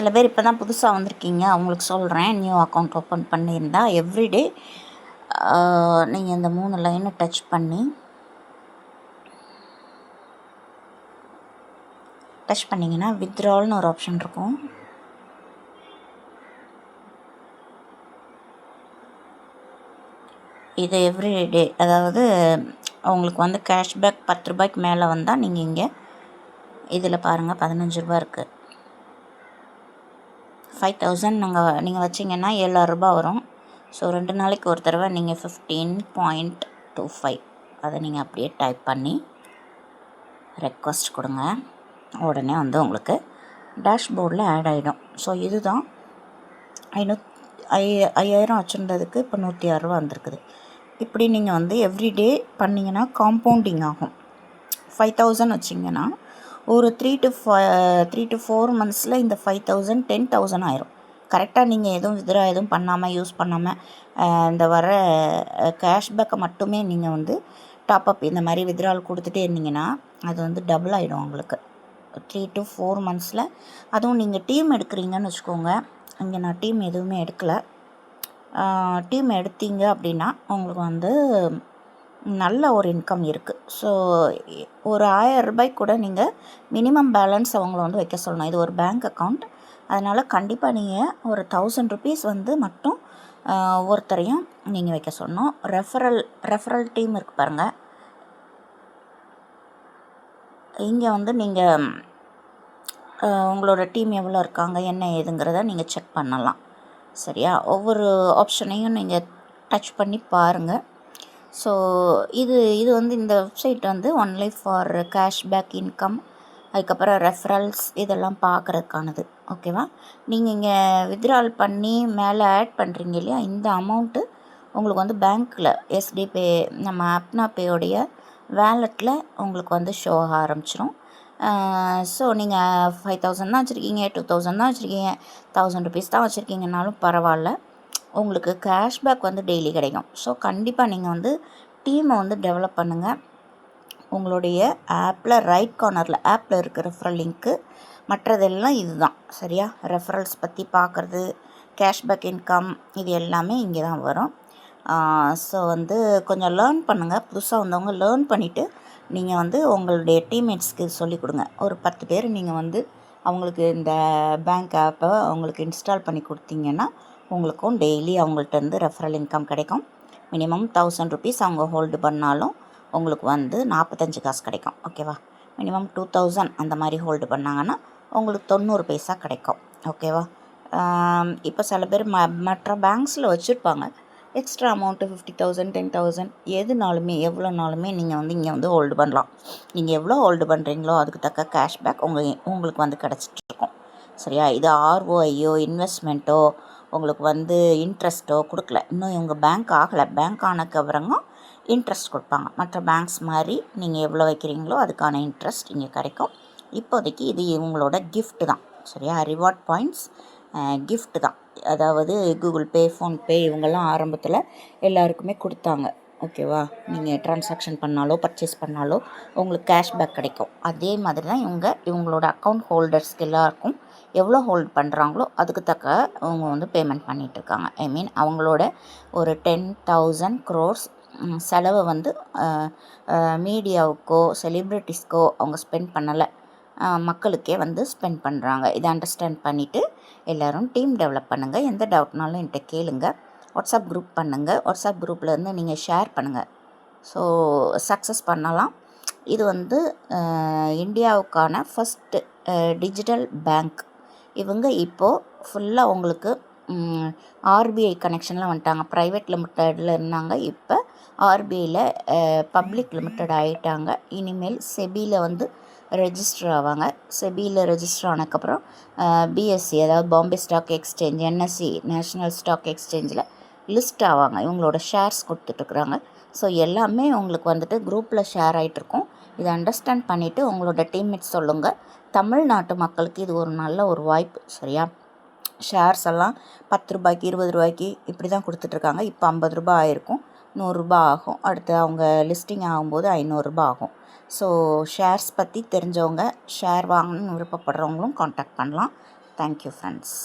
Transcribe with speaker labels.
Speaker 1: சில பேர் இப்போ தான் புதுசாக வந்திருக்கீங்க, அவங்களுக்கு சொல்கிறேன். நியூ அக்கௌண்ட் ஓப்பன் பண்ணியிருந்தா எவ்ரிடே நீங்கள் இந்த 3 லைனை டச் பண்ணிங்கன்னா வித்ட்ரால்னு ஒரு ஆப்ஷன் இருக்கும். இது எவ்ரிடே, அதாவது உங்களுக்கு வந்து கேஷ்பேக் 10 ரூபாய்க்கு மேலே வந்தால் நீங்கள் இங்கே இதில் பாருங்கள் 15 ரூபா இருக்குது. 5000 நீங்கள் வச்சிங்கன்னா 7000 ரூபா வரும். ஸோ 2 நாளைக்கு ஒரு தடவை நீங்கள் 15.25 அதை நீங்கள் அப்படியே டைப் பண்ணி ரெக்வஸ்ட் கொடுங்க. உடனே வந்து உங்களுக்கு டேஷ்போர்டில் ஆட் ஆகிடும். ஸோ இதுதான் 5000 வச்சுருந்ததுக்கு இப்போ 106 ரூபா வந்திருக்குது. இப்படி நீங்கள் வந்து எவ்ரிடே பண்ணிங்கன்னா காம்பவுண்டிங் ஆகும். 5000 வச்சிங்கன்னா ஒரு 3 to 4 மந்த்ஸில் இந்த 5000 10,000 ஆயிரும். கரெக்டாக நீங்கள் எதுவும் வித்ரா எதுவும் பண்ணாமல் யூஸ் பண்ணாமல் இந்த வர கேஷ்பேக்கை மட்டுமே நீங்கள் வந்து டாப்அப் இந்த மாதிரி வித்ரால் கொடுத்துட்டே இருந்தீங்கன்னா அது வந்து டபுள் ஆகிடும் உங்களுக்கு 3 to 4 மந்த்ஸில். அதுவும் நீங்கள் டீம் எடுக்கிறீங்கன்னு வச்சுக்கோங்க. இங்கே நான் டீம் எதுவுமே எடுக்கலை. டீம் எடுத்தீங்க அப்படின்னா உங்களுக்கு வந்து நல்ல ஒரு இன்கம் இருக்குது. ஸோ ஒரு 1000 ரூபாய்க்கு கூட நீங்கள் மினிமம் பேலன்ஸ் அவங்கள வந்து வைக்க சொல்லணும். இது ஒரு பேங்க் அக்கௌண்ட், அதனால் கண்டிப்பாக நீங்கள் ஒரு 1000 ருபீஸ் வந்து மட்டும் ஒவ்வொருத்தரையும் நீங்கள் வைக்க சொல்லணும். ரெஃபரல் டீம் இருக்குது பாருங்கள். இங்கே வந்து நீங்கள் உங்களோட டீம் எவ்வளோ இருக்காங்க என்ன ஏதுங்கிறத நீங்கள் செக் பண்ணலாம். சரியா? ஒவ்வொரு ஆப்ஷனையும் நீங்கள் டச் பண்ணி பாருங்கள். ஸோ இது வந்து இந்த வெப்சைட் வந்து ஒன்லி ஃபார் கேஷ்பேக் இன்கம், அதுக்கப்புறம் ரெஃபரல்ஸ் இதெல்லாம் பார்க்குறதுக்கானது. ஓகேவா? நீங்கள் இங்கே வித்ட்ரால் பண்ணி மேலே ஆட் பண்ணுறீங்க இல்லையா, இந்த அமௌண்ட்டு உங்களுக்கு வந்து பேங்க்கில் எஸ்டி பே நம்ம அப்னா பேயோடைய வேலெட்டில் உங்களுக்கு வந்து ஷோ ஆக ஆரம்பிச்சிடும். ஸோ நீங்கள் 5000 தான் வச்சுருக்கீங்க, 2000 தான் வச்சுருக்கீங்க, 1000 ருபீஸ் தான் வச்சுருக்கீங்கனாலும் பரவாயில்ல, உங்களுக்கு கேஷ்பேக் வந்து டெய்லி கிடைக்கும். ஸோ கண்டிப்பாக நீங்கள் வந்து டீமை வந்து டெவலப் பண்ணுங்கள். உங்களுடைய ஆப்பில் ரைட் கார்னரில் ஆப்பில் இருக்கிற ரெஃபரல் லிங்க்கு, மற்றதெல்லாம் இது தான். சரியா? ரெஃபரல்ஸ் பற்றி பார்க்குறது, கேஷ்பேக் இன்கம், இது எல்லாமே இங்கே தான் வரும். ஸோ வந்து கொஞ்சம் லேர்ன் பண்ணுங்கள். புதுசாக வந்தவங்க லேர்ன் பண்ணிவிட்டு நீங்கள் வந்து உங்களுடைய டீம்மேட்ஸ்க்கு சொல்லிக் கொடுங்க. ஒரு 10 பேர் நீங்கள் வந்து அவங்களுக்கு இந்த பேங்க் ஆப்பை அவங்களுக்கு இன்ஸ்டால் பண்ணி கொடுத்தீங்கன்னா உங்களுக்கும் டெய்லி அவங்கள்ட்ட ரெஃபரல் இன்கம் கிடைக்கும். மினிமம் 1000 ருபீஸ் அவங்க ஹோல்டு பண்ணாலும் உங்களுக்கு வந்து 45 காசு கிடைக்கும். ஓகேவா? மினிமம் 2000 அந்த மாதிரி ஹோல்டு பண்ணாங்கன்னா உங்களுக்கு 90 பைசா கிடைக்கும். ஓகேவா? இப்போ சில பேர் மற்ற பேங்க்ஸில் வச்சுருப்பாங்க எக்ஸ்ட்ரா அமௌண்ட்டு 50,000 10,000 எதுனாலுமே எவ்வளோனாலுமே நீங்கள் வந்து இங்கே வந்து ஹோல்டு பண்ணலாம். நீங்கள் எவ்வளோ ஹோல்டு பண்ணுறீங்களோ அதுக்கு தக்க கேஷ்பேக் உங்களுக்கு வந்து கிடச்சிட்ருக்கும். சரியா? இது ஆர்ஓஐயோ இன்வெஸ்ட்மெண்ட்டோ உங்களுக்கு வந்து இன்ட்ரெஸ்ட்டோ கொடுக்கல. இன்னும் இவங்க பேங்க் ஆகலை. பேங்க் ஆனதுக்கு அப்புறமா இன்ட்ரெஸ்ட் கொடுப்பாங்க. மற்ற பேங்க்ஸ் மாதிரி நீங்கள் எவ்வளோ வைக்கிறீங்களோ அதுக்கான இன்ட்ரெஸ்ட் இங்கே கிடைக்கும். இப்போதைக்கு இது இவங்களோட கிஃப்ட்டு தான். சரியா? ரிவார்ட் பாயிண்ட்ஸ் கிஃப்ட்டு தான். அதாவது கூகுள் பே, ஃபோன்பே இவங்கெல்லாம் ஆரம்பத்தில் எல்லாருக்குமே கொடுத்தாங்க. ஓகேவா? நீங்கள் ட்ரான்சாக்ஷன் பண்ணாலோ பர்ச்சேஸ் பண்ணாலோ உங்களுக்கு கேஷ்பேக் கிடைக்கும். அதே மாதிரி தான் இவங்களோட அக்கௌண்ட் ஹோல்டர்ஸ்க்கு எல்லாருக்கும் எவ்வளோ ஹோல்ட் பண்ணுறாங்களோ அதுக்கு தக்க அவங்க வந்து பேமெண்ட் பண்ணிகிட்ருக்காங்க. ஐ மீன் அவங்களோட ஒரு 10,000 crores செலவை வந்து மீடியாவுக்கோ செலிப்ரிட்டிஸ்க்கோ அவங்க ஸ்பெண்ட் பண்ணலை, மக்களுக்கே வந்து ஸ்பெண்ட் பண்ணுறாங்க. இதை அண்டர்ஸ்டாண்ட் பண்ணிவிட்டு எல்லோரும் டீம் டெவலப் பண்ணுங்கள். எந்த டவுட்னாலும் என்கிட்ட கேளுங்க. வாட்ஸ்அப் குரூப் பண்ணுங்கள். வாட்ஸ்அப் குரூப்லேருந்து நீங்கள் ஷேர் பண்ணுங்கள். ஸோ சக்ஸஸ் பண்ணலாம். இது வந்து இந்தியாவுக்கான ஃபஸ்ட்டு டிஜிட்டல் பேங்க். இவங்க இப்போது ஃபுல்லாக உங்களுக்கு ஆர்பிஐ கனெக்ஷனில் வந்துட்டாங்க. ப்ரைவேட் லிமிட்டடில் இருந்தாங்க, இப்போ ஆர்பிஐயில் பப்ளிக் லிமிட்டட் ஆகிட்டாங்க. இனிமேல் செபியில் வந்து ரெஜிஸ்டர் ஆவாங்க. செபியில் ரெஜிஸ்டர் ஆனதுக்கப்புறம் பிஎஸ்சி அதாவது Bombay stock exchange, NSE national stock எக்ஸ்சேஞ்சில் லிஸ்ட் ஆவாங்க. இவங்களோட ஷேர்ஸ் கொடுத்துட்ருக்குறாங்க. ஸோ எல்லாமே உங்களுக்கு வந்துட்டு குரூப்பில் ஷேர் ஆகிட்ருக்கும். இதை அண்டர்ஸ்டாண்ட் பண்ணிவிட்டு உங்களோட டீம்மேட்ஸ் சொல்லுங்கள். தமிழ்நாட்டு மக்களுக்கு இது ஒரு நல்ல ஒரு வாய்ப்பு. சரியா? ஷேர்ஸ் எல்லாம் 10 ரூபாய்க்கு 20 ரூபாய்க்கு இப்படி தான் கொடுத்துட்ருக்காங்க. இப்போ 50 ரூபாய் ஆகிருக்கும், 100 ரூபாய் ஆகும். அடுத்து அவங்க லிஸ்டிங் ஆகும்போது 500 ரூபாய் ஆகும். ஸோ ஷேர்ஸ் பற்றி தெரிஞ்சவங்க, ஷேர் வாங்கணும்னு விருப்பப்படுறவங்களும் காண்டாக்ட் பண்ணலாம். Thank you friends.